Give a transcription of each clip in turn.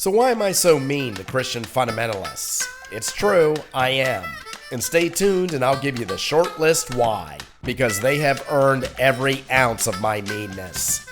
So why am I so mean to Christian fundamentalists? It's true, I am. And stay tuned and I'll give you the short list why. Because they have earned every ounce of my meanness.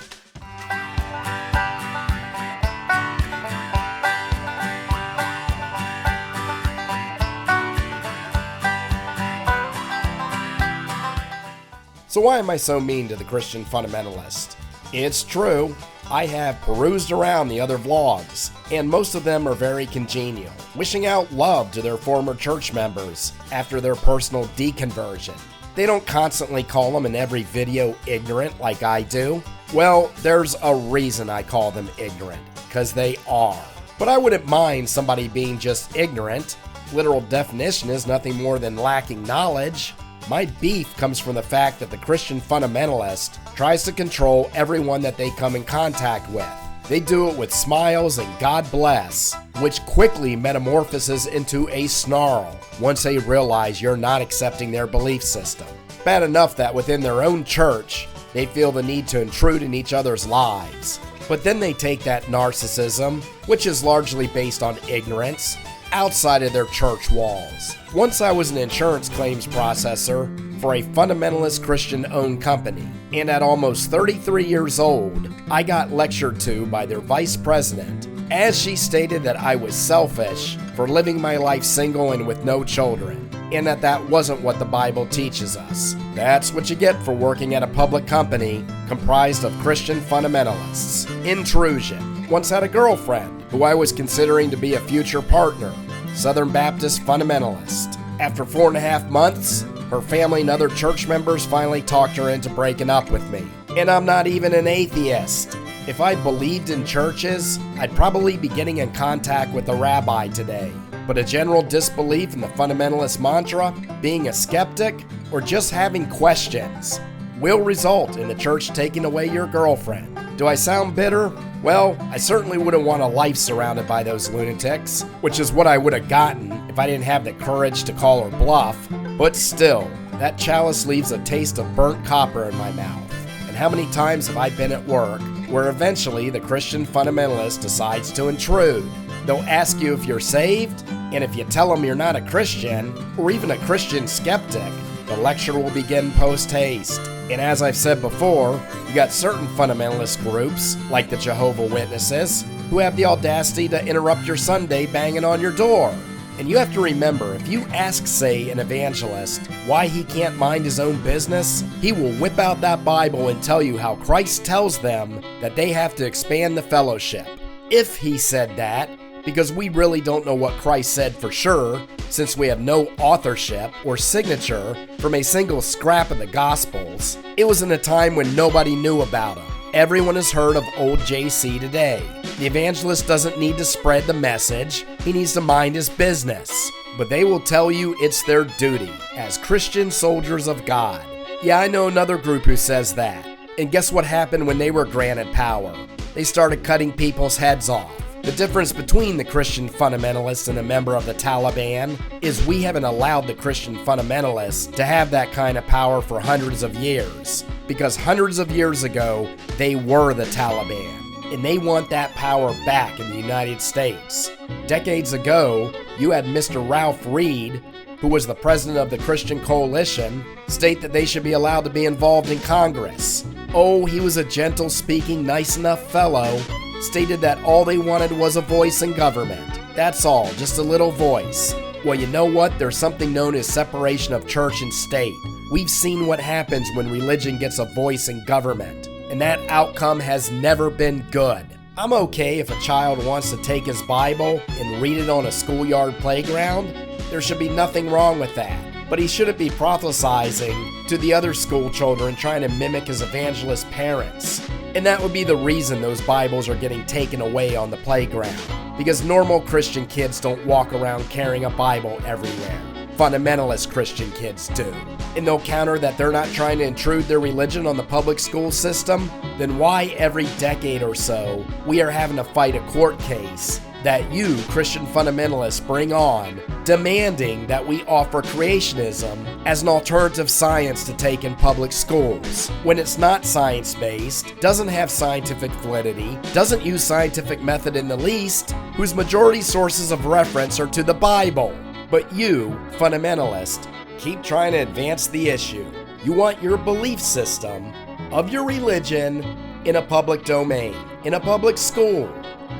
So why am I so mean to the Christian fundamentalist? It's true, I have perused around the other vlogs, and most of them are very congenial, wishing out love to their former church members after their personal deconversion. They don't constantly call them in every video ignorant like I do. Well, there's a reason I call them ignorant, because they are. But I wouldn't mind somebody being just ignorant. Literal definition is nothing more than lacking knowledge. My beef comes from the fact that the Christian fundamentalist tries to control everyone that they come in contact with. They do it with smiles and God bless, which quickly metamorphoses into a snarl once they realize you're not accepting their belief system. Bad enough that within their own church, they feel the need to intrude in each other's lives. But then they take that narcissism, which is largely based on ignorance, outside of their church walls. Once I was an insurance claims processor for a fundamentalist Christian-owned company, and at almost 33 years old, I got lectured to by their vice president, as she stated that I was selfish for living my life single and with no children, and that wasn't what the Bible teaches us. That's what you get for working at a public company comprised of Christian fundamentalists. Intrusion. Once had a girlfriend who I was considering to be a future partner, Southern Baptist fundamentalist. After 4.5 months, her family and other church members finally talked her into breaking up with me. And I'm not even an atheist. If I believed in churches, I'd probably be getting in contact with a rabbi today. But a general disbelief in the fundamentalist mantra, being a skeptic, or just having questions will result in the church taking away your girlfriend. Do I sound bitter? Well, I certainly wouldn't want a life surrounded by those lunatics, which is what I would have gotten if I didn't have the courage to call her bluff. But still, that chalice leaves a taste of burnt copper in my mouth. And how many times have I been at work where eventually the Christian fundamentalist decides to intrude? They'll ask you if you're saved, and if you tell them you're not a Christian, or even a Christian skeptic, the lecture will begin post-haste. And as I've said before, you got certain fundamentalist groups, like the Jehovah's Witnesses, who have the audacity to interrupt your Sunday banging on your door. And you have to remember, if you ask, say, an evangelist why he can't mind his own business, he will whip out that Bible and tell you how Christ tells them that they have to expand the fellowship. If he said that, because we really don't know what Christ said for sure, since we have no authorship or signature from a single scrap of the Gospels. It was in a time when nobody knew about him. Everyone has heard of old JC today. The evangelist doesn't need to spread the message, he needs to mind his business. But they will tell you it's their duty as Christian soldiers of God. Yeah, I know another group who says that. And guess what happened when they were granted power? They started cutting people's heads off. The difference between the Christian fundamentalist and a member of the Taliban is we haven't allowed the Christian fundamentalists to have that kind of power for hundreds of years. Because hundreds of years ago, they were the Taliban, and they want that power back in the United States. Decades ago, you had Mr. Ralph Reed, who was the president of the Christian Coalition, state that they should be allowed to be involved in Congress. Oh, he was a gentle-speaking, nice enough fellow, stated that all they wanted was a voice in government. That's all, just a little voice. Well, you know what? There's something known as separation of church and state. We've seen what happens when religion gets a voice in government, and that outcome has never been good. I'm okay if a child wants to take his Bible and read it on a schoolyard playground. There should be nothing wrong with that. But he shouldn't be prophesizing to the other school children trying to mimic his evangelist parents. And that would be the reason those Bibles are getting taken away on the playground. Because normal Christian kids don't walk around carrying a Bible everywhere. fundamentalist Christian kids do, and they'll counter that they're not trying to intrude their religion on the public school system, then why every decade or so we are having to fight a court case that you, Christian fundamentalists, bring on, demanding that we offer creationism as an alternative science to take in public schools, when it's not science-based, doesn't have scientific validity, doesn't use scientific method in the least, whose majority sources of reference are to the Bible. But you, fundamentalist, keep trying to advance the issue. You want your belief system of your religion in a public domain, in a public school,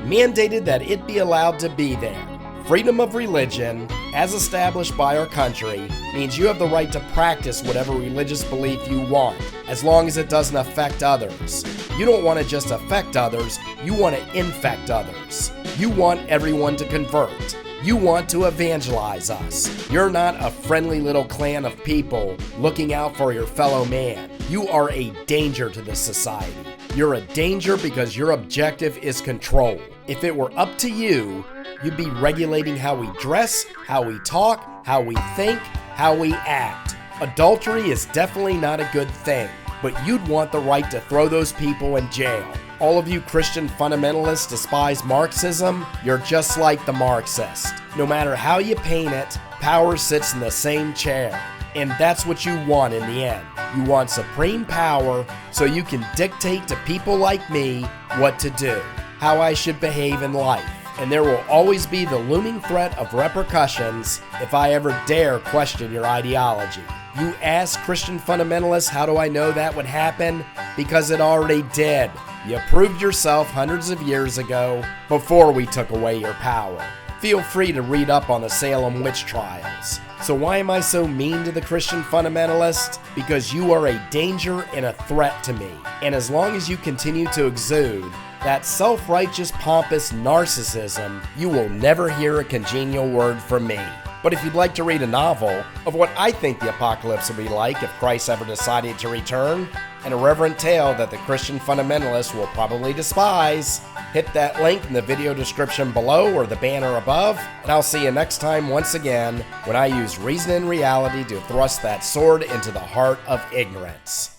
mandated that it be allowed to be there. Freedom of religion, as established by our country, means you have the right to practice whatever religious belief you want, as long as it doesn't affect others. You don't want to just affect others, you want to infect others. You want everyone to convert. You want to evangelize us. You're not a friendly little clan of people looking out for your fellow man. You are a danger to this society. You're a danger because your objective is control. If it were up to you, you'd be regulating how we dress, how we talk, how we think, how we act. Adultery is definitely not a good thing, but you'd want the right to throw those people in jail. All of you Christian fundamentalists despise Marxism. You're just like the Marxist. No matter how you paint it, power sits in the same chair. And that's what you want in the end. You want supreme power so you can dictate to people like me what to do, how I should behave in life. And there will always be the looming threat of repercussions if I ever dare question your ideology. You ask Christian fundamentalists, how do I know that would happen? Because it already did. You proved yourself hundreds of years ago before we took away your power. Feel free to read up on the Salem witch trials. So why am I so mean to the Christian fundamentalist? Because you are a danger and a threat to me. And as long as you continue to exude that self-righteous, pompous narcissism, you will never hear a congenial word from me. But if you'd like to read a novel of what I think the apocalypse will be like if Christ ever decided to return, and a reverent tale that the Christian fundamentalists will probably despise, hit that link in the video description below or the banner above, and I'll see you next time once again when I use reason and reality to thrust that sword into the heart of ignorance.